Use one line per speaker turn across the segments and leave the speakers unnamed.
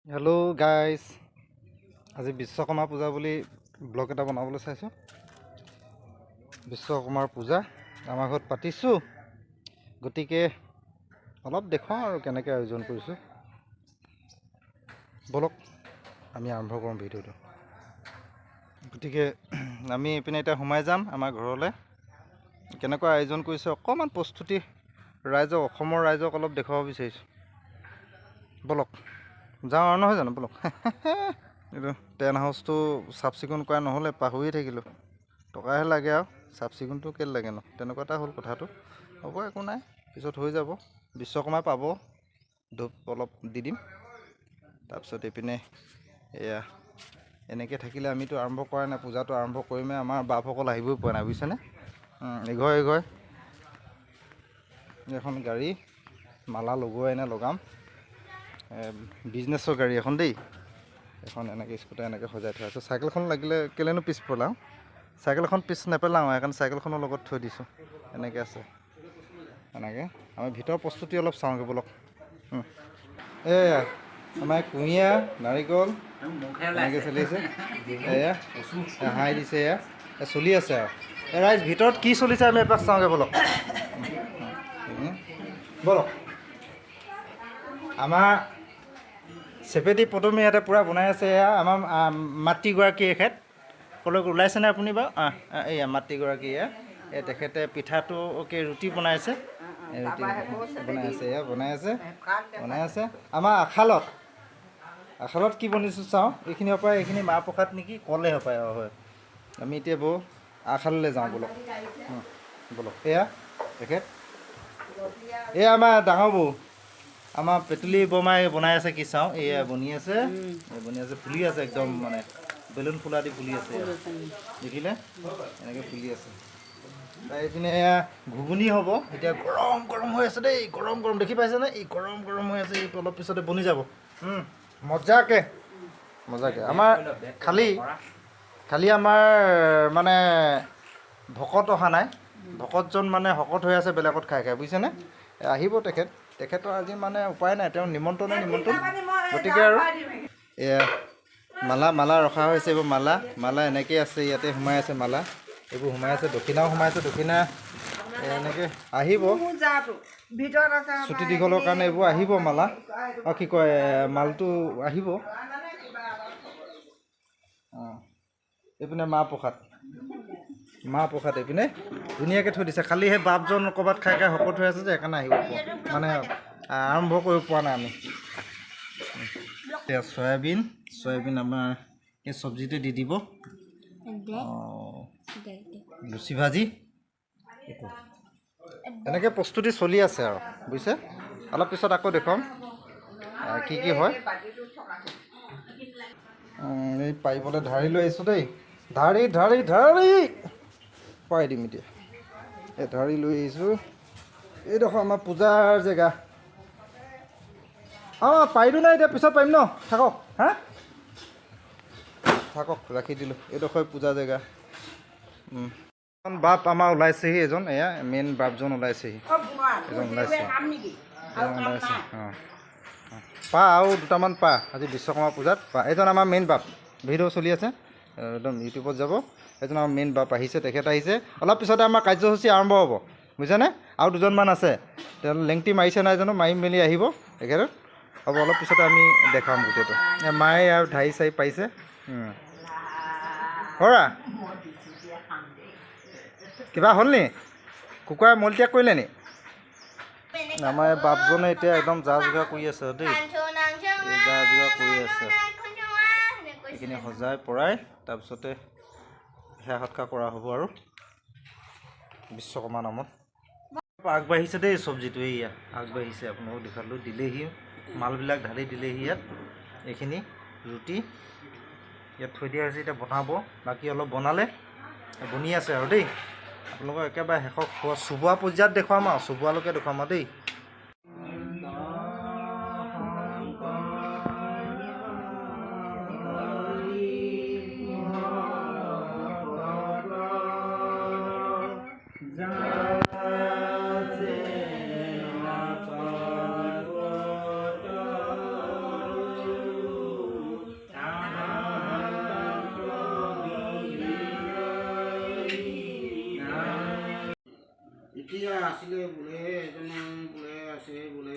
Hello' guys, আজি বিশ্বকৰ্মা পূজা বুলি ব্লগ এটা বনাবলৈ চাইছোঁ। বিশ্বকৰ্মাৰ পূজা আমাৰ ঘৰত পাতিছোঁ, গতিকে অলপ দেখুৱাওঁ আৰু কেনেকৈ আয়োজন কৰিছোঁ। বলক আমি আৰম্ভ কৰোঁ ভিডিঅ'টো। গতিকে আমি এইপিনে এতিয়া সোমাই যাম আমাৰ ঘৰলৈ। কেনেকুৱা আয়োজন কৰিছে অকণমান প্ৰস্তুতি অসমৰ ৰাইজক অলপ দেখুৱাব বিচাৰিছোঁ। বলক যাওঁ আৰু নহয় জানো, বলক। এইটো টেণ্ট হাউচটো চাফ চিকুণ কৰা নহ'লে, পাহৰিয়ে থাকিলোঁ। টকাহে লাগে আৰু চাফ চিকুণটো কেলৈ লাগে ন, তেনেকুৱা এটা হ'ল কথাটো। হ'ব, একো নাই, পিছত হৈ যাব। বিশ্বকৰ্মাই পাব, ধূপ অলপ দি দিম। তাৰপিছত এইপিনে এয়া এনেকৈ থাকিলে আমিতো আৰম্ভ কৰা নাই, পূজাটো আৰম্ভ কৰিমে। আমাৰ বাপসকল আহিবই পৰা নাই, বুজিছেনে। এঘৰ এখন গাড়ী মালা লগোৱাই নাই, লগাম। বিজনেছৰ গাড়ী এখন দেই, এখন এনেকৈ স্কুটাৰ এনেকৈ সজাই থোৱা আছে। চাইকেলখন লাগিলে কেলেনো পিছ পেলাওঁ, চাইকেলখন পিছ নেপেলাওঁ, সেইকাৰণে চাইকেলখনৰ লগত থৈ দিছোঁ। এনেকৈ আছে, এনেকৈ আমি ভিতৰৰ প্ৰস্তুতি অলপ চাওঁগৈ, বলক। এয়া আমাৰ কুঁহিয়া নাৰিকল এনেকৈ চলি আছে। এয়া হাঁহি দিছে, এয়া চলি আছে আৰু ৰাইজ ভিতৰত কি চলিছে আমি এপাক চাওঁগৈ, বলক। বলক, আমাৰ চেপেটি পদুমী ইয়াতে পূৰা বনাই আছে। এয়া আমাৰ মাতৃগৰাকী, এখেত ক'লৈ ওলাইছেনে আপুনি বাৰু? এয়া মাতৃগৰাকী, এয়া তেখেতে পিঠাটো ৰুটি বনাইছে, ৰুটি বনাই আছে। আমাৰ আখালত কি বনিছোঁ চাওঁ, এইখিনিৰ পৰা এইখিনি মাহ প্ৰসাদ নেকি, কলে হপায়। হয়, আমি এতিয়া বৌ আখাললৈ যাওঁ, বলক। বলক, এয়া তেখেত, এয়া আমাৰ ডাঙৰ বৌ, আমাৰ পেটলি বমাই বনাই আছে। কি চাওঁ, এয়া বনি আছে, ফুলি আছে একদম, মানে বেলুন ফুলা দি ফুলি আছে, দেখিলে এনেকৈ ফুলি আছে। এইপিনে এয়া ঘুগুনি হ'ব এতিয়া, গৰম গৰম হৈ আছে দেই, গৰম গৰম দেখি পাইছেনে, এই গৰম গৰম হৈ আছে। এই অলপ পিছতে বনি যাব, মজাকৈ। আমাৰ খালী আমাৰ মানে ভকত অহা নাই, ভকতজন মানে শকত হৈ আছে, বেলেগত খাই খাই, বুজিছেনে। আহিব তেখেতৰ আজি মানে উপায় নাই, তেওঁ নিমন্ত্ৰণ। গতিকে আৰু এয়া মালা ৰখা হৈছে। এইবোৰ মালা এনেকৈ আছে, ইয়াতে সোমাই আছে মালা, এইবোৰ সোমাই আছে, দক্ষিণাও সোমাই আছে। দক্ষিণা এনেকৈ আহিব, চুটি দীঘলৰ কাৰণে এইবোৰ আহিব মালা, কি কয় মালটো আহিব। এইপিনে মাহ প্ৰসাদ এইপিনে ধুনীয়াকৈ থৈ দিছে। খালি সেই বাপজন ক'ৰবাত খাই খাই শকত হৈ আছে যে, সেইকাৰণে আহিব মানে আৰম্ভ কৰিব পৰা নাই আমি। চয়াবিন আমাৰ এই চব্জিতে দি দিব। লুচি ভাজি, এনেকৈ প্ৰস্তুতি চলি আছে আৰু, বুজিছে। অলপ পিছত আকৌ দেখুৱাম কি কি হয়। এই পাৰিবলৈ ঢাৰি লৈ আহিছোঁ দেই, ঢাৰি পাই দিম এতিয়া। এই ঢাৰি লৈ আহিছোঁ, এইডোখৰ আমাৰ পূজাৰ জেগা। পাৰিলোঁ নাই, এতিয়া পিছত পাৰিম ন, থাকক ৰাখি দিলোঁ। এইডোখৰ পূজা জেগা। বাপ আমাৰ ওলাইছেহি, এজন এয়া মেইন বাপজন ওলাইছেহি, আৰু দুটামান আজি বিশ্বকৰ্মা পূজাত এইজন আমাৰ মেইন বাপ। ভিডিঅ' চলি আছে, একদম ইউটিউবত যাব। এইজন আমাৰ মেইন বাপ আহিছে, তেখেত আহিছে। অলপ পিছতে আমাৰ কাৰ্যসূচী আৰম্ভ হ'ব, বুজিছেনে। আৰু দুজনমান আছে, তেওঁ লেংটি মাৰিছে নাই জানো, মাৰি মেলি আহিব তেখেতত। হ'ব, অলপ পিছতে আমি দেখাম গোটেইটো। মায়ে আৰু ঢাৰি চাৰি পাৰিছে। কিবা হ'ল নি, কুকুৰাই মলত্যাগ কৰিলে নি? আমাৰ বাপজনে এতিয়া একদম যা যোগাৰ কৰি আছে দেই, এইখিনি সজাই পৰাই তাৰপিছতে সেৱা সৎকাৰ কৰা হ'ব আৰু বিশ্বকৰ্মা নামত। আগবাঢ়িছে দেই চব্জিটো, এইয়া আগবাঢ়িছে, আপোনালোকক দেখালোঁ। দিলেহি মালবিলাক ঢালি দিলেহি ইয়াত। এইখিনি ৰুটি ইয়াত থৈ দিয়া হৈছে, এতিয়া বনাব। বাকী অলপ বনালে, বনি আছে আৰু দেই। আপোনালোকক একেবাৰে শেষত চুবোৱা পৰ্যায়ত দেখুৱাম আৰু, চুবোৱালৈকে দেখুৱাম আৰু দেই।
আছিলে বোলে এজনৰ বোলে আছে বোলে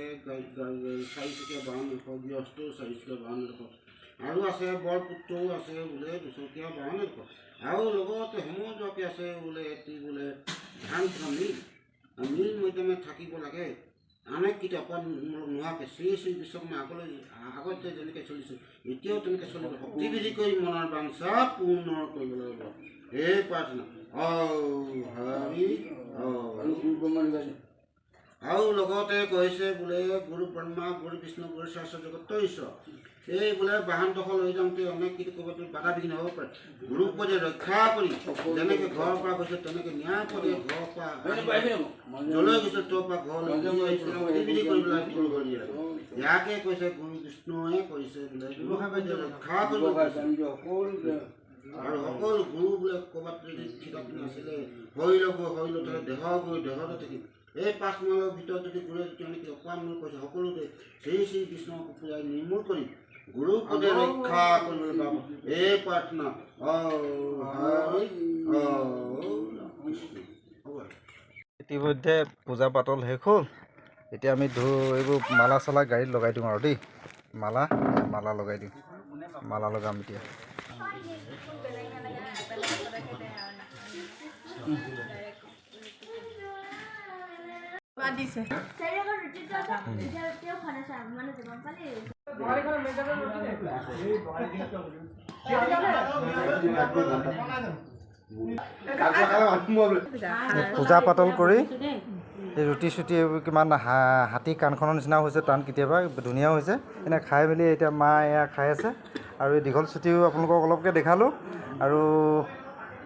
4চকীয়া বাহন এডোখৰ গৃহস্থ 4চকীয়া বাহন এডোখৰ আৰু আছে বৰপুত্ৰও আছে বোলে 2চকীয়া বাহন এডোখৰ আৰু লগতে সমজকে আছে বোলে এটি বোলে ধান মিল মৈদামে থাকিব লাগে অনেক কিতাপত নোহোৱাকৈ শ্ৰী বিশ্বকৰ্মাই আগতে যেনেকৈ চলিছিল এতিয়াও তেনেকৈ চলিব শক্তিবিধি কৰি মনৰ বাঞ্ছা পূৰ্ণ কৰিব লাগিব এই প্ৰাৰ্থনা আৰু লগতে কৈছে বোলে গুৰু ব্ৰহ্মা গুৰু বিষ্ণু গুৰু সৰস্বতী জগত ঈশ্বৰ এই বোলে বাহনডোখৰ লৈ যাওঁতে অনেক কিছু ক'ৰবাত বাধা বিঘিনি হ'ব পাৰে গুৰুপদে ৰক্ষা কৰি যেনেকৈ ঘৰৰ পৰা গৈছে তেনেকৈ ন্যায়পদে ঘৰৰ পৰা যলৈ গৈছে তোৰ পৰা ঘৰলৈ ইয়াকে কৈছে গুৰু বিষ্ণুৱে কৈছে বোলে ব্যৱসায়পদে ৰক্ষা কৰিব আৰু সকলো গুৰু বোলে ক'ৰবাত যদি ঠিকাটো নাছিলে হৈ ল'ব থাকে দেহ গৈ দেহতে থাকিব এই 5 মাইলৰ ভিতৰত যদি গুৰুৱে তেওঁলোকে অপামূল কৈছে সকলোতে শ্ৰী বিষ্ণুক পূজাই নিৰ্মূল কৰি গুৰুপদে ৰক্ষা কৰিবলৈ পাব এই প্ৰাৰ্থনা
ইতিমধ্যে পূজা পাতল শেষ হ'ল এতিয়া আমি এইবোৰ মালা চালা গাড়ীত লগাই দিওঁ আৰু দেই মালা লগাই দিওঁ মালা লগাম এতিয়া পূজা পাতল কৰি এই ৰুটি চুটি এইবোৰ কিমান হাতী কাণখনৰ নিচিনাও হৈছে টান কেতিয়াবা ধুনীয়াও হৈছে এনে খাই মেলি এতিয়া মা এয়া খাই আছে আৰু এই দীঘল চুটিও আপোনালোকক অলপকৈ দেখালোঁ আৰু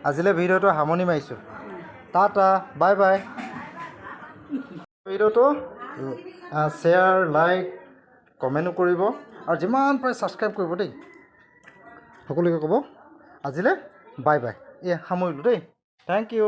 আজিলৈ ভিডিঅ'টো সামৰণি মাৰিছোঁ টাটা বাই বাই ভিডিঅ'টো শ্বেয়াৰ লাইক কমেণ্টো কৰিব আৰু যিমান পাৰে ছাবস্ক্ৰাইব কৰিব দেই সকলোকে ক'ব আজিলৈ বাই বাই সামৰিলোঁ দেই থেংক ইউ